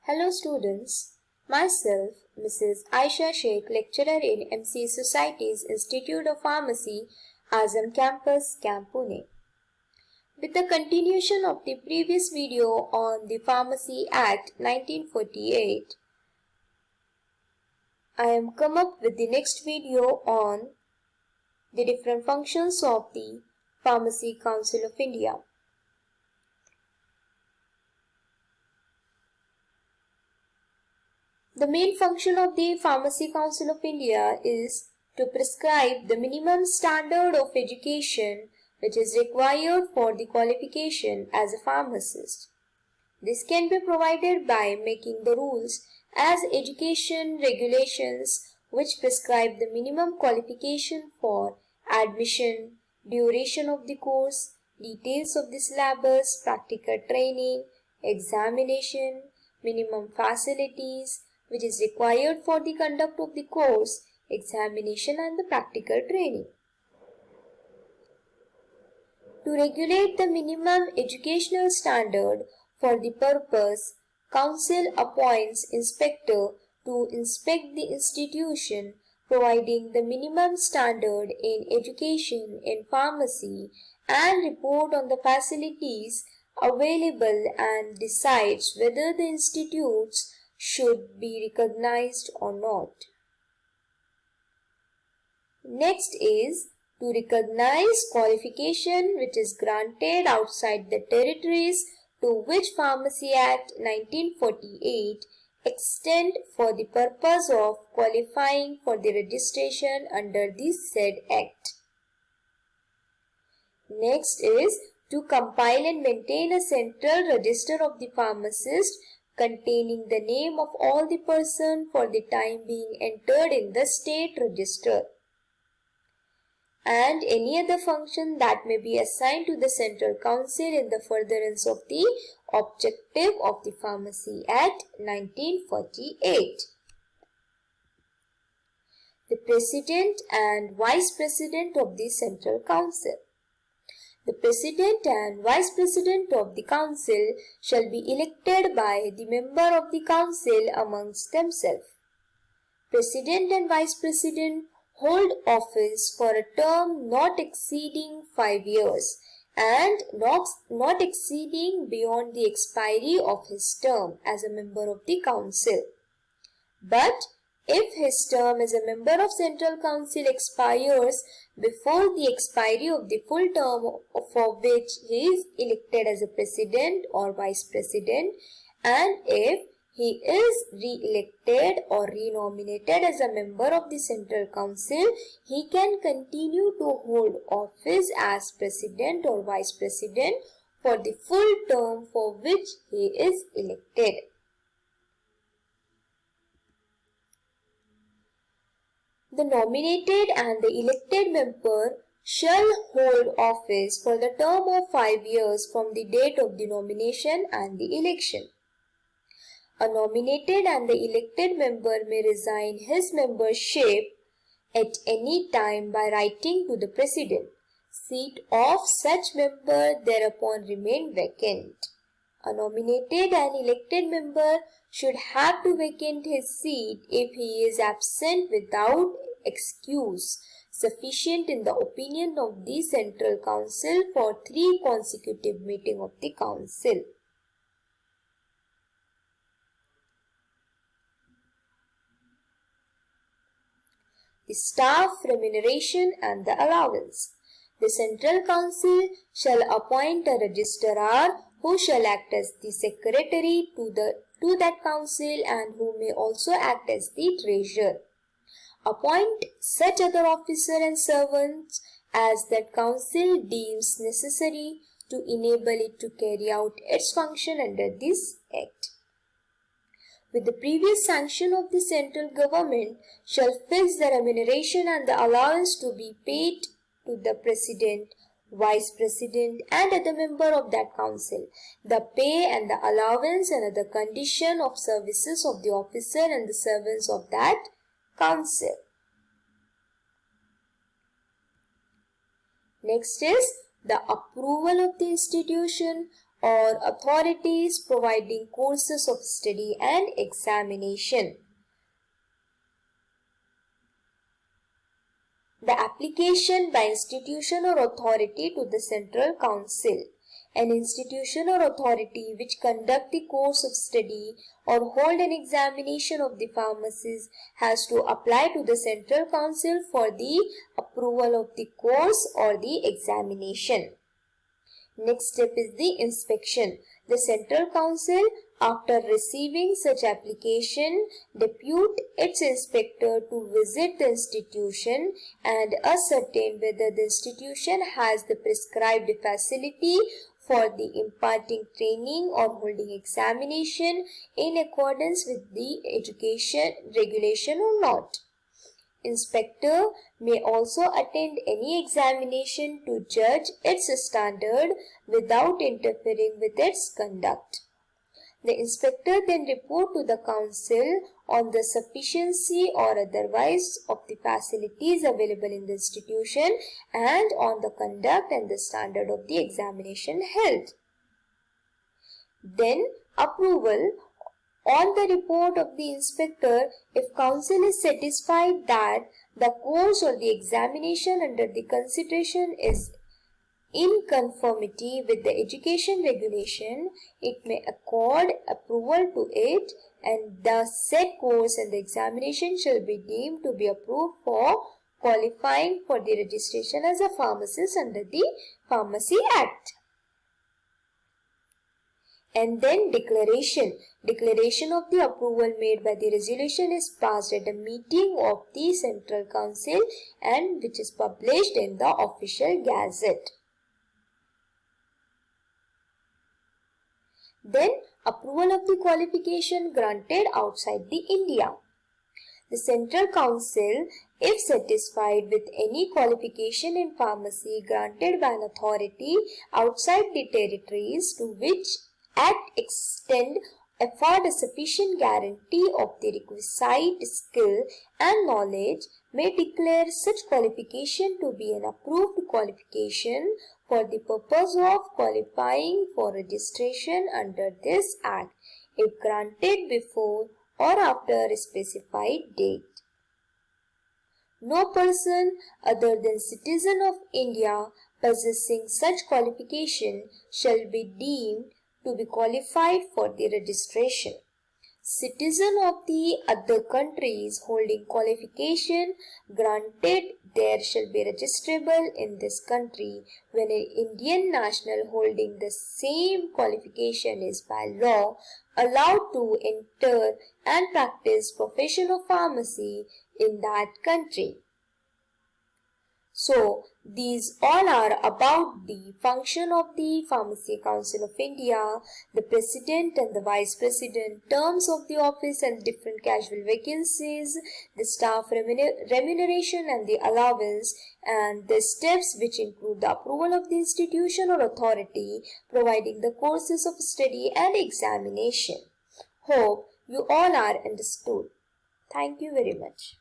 Hello students, myself Mrs. Aisha Sheikh, lecturer in MC Society's Institute of Pharmacy, Azam Campus, Camp Pune. With the continuation of the previous video on the Pharmacy Act 1948, I am come up with the next video on the different functions of the Pharmacy Council of India. The main function of the Pharmacy Council of India is to prescribe the minimum standard of education which is required for the qualification as a pharmacist. This can be provided by making the rules as education regulations which prescribe the minimum qualification for admission, duration of the course, details of the syllabus, practical training, examination, minimum facilities, which is required for the conduct of the course, examination and the practical training. To regulate the minimum educational standard for the purpose, Council appoints inspector to inspect the institution providing the minimum standard in education in pharmacy and report on the facilities available and decides whether the institutes should be recognized or not. Next is to recognize qualification which is granted outside the territories to which Pharmacy Act 1948 extend for the purpose of qualifying for the registration under this said Act. Next is to compile and maintain a central register of the pharmacist containing the name of all the person for the time being entered in the state register, and any other function that may be assigned to the Central Council in the furtherance of the objective of the Pharmacy Act 1948. The President and Vice President of the Central Council. The President and Vice President of the Council shall be elected by the member of the Council amongst themselves. President and Vice President hold office for a term not exceeding 5 years and not exceeding beyond the expiry of his term as a member of the Council. But if his term as a member of Central Council expires before the expiry of the full term for which he is elected as a President or Vice President, and if he is re-elected or renominated as a member of the Central Council, he can continue to hold office as President or Vice President for the full term for which he is elected. The nominated and the elected member shall hold office for the term of 5 years from the date of the nomination and the election. A nominated and the elected member may resign his membership at any time by writing to the President. Seat of such member thereupon remain vacant. A nominated and elected member should have to vacate his seat if he is absent without excuse sufficient in the opinion of the Central Council for 3 consecutive meetings of the Council. The staff remuneration and the allowance. The Central Council shall appoint a registrar who shall act as the secretary to that council and who may also act as the treasurer. Appoint such other officer and servants as that council deems necessary to enable it to carry out its function under this Act. With the previous sanction of the central government, shall fix the remuneration and the allowance to be paid to the President, Vice President and other member of that council. The pay and the allowance and other condition of services of the officer and the servants of that council. Next is the approval of the institution or authorities providing courses of study and examination. The application by institution or authority to the Central Council. An institution or authority which conduct the course of study or hold an examination of the pharmacies has to apply to the Central Council for the approval of the course or the examination. Next step is the inspection. The Central Council, after receiving such application, depute its inspector to visit the institution and ascertain whether the institution has the prescribed facility for the imparting training or holding examination in accordance with the education regulation or not. Inspector may also attend any examination to judge its standard without interfering with its conduct. The inspector then report to the council on the sufficiency or otherwise of the facilities available in the institution and on the conduct and the standard of the examination held. Then approval. On the report of the inspector, if council is satisfied that the course or the examination under the consideration is in conformity with the education regulation, it may accord approval to it, and the said course and the examination shall be deemed to be approved for qualifying for the registration as a pharmacist under the Pharmacy Act. And then declaration. Declaration of the approval made by the resolution is passed at a meeting of the Central Council and which is published in the official gazette. Then approval of the qualification granted outside the India. The Central Council, if satisfied with any qualification in pharmacy granted by an authority outside the territories to which Act extend, afford a sufficient guarantee of the requisite skill and knowledge, may declare such qualification to be an approved qualification for the purpose of qualifying for registration under this Act, if granted before or after a specified date. No person other than citizen of India possessing such qualification shall be deemed to be qualified for the registration. Citizen of the other countries holding qualification granted there shall be registrable in this country when an Indian national holding the same qualification is by law allowed to enter and practice profession of pharmacy in that country. So, these all are about the function of the Pharmacy Council of India, the President and the Vice President, terms of the office and different casual vacancies, the staff remuneration and the allowance, and the steps which include the approval of the institution or authority providing the courses of study and examination. Hope you all are understood. Thank you very much.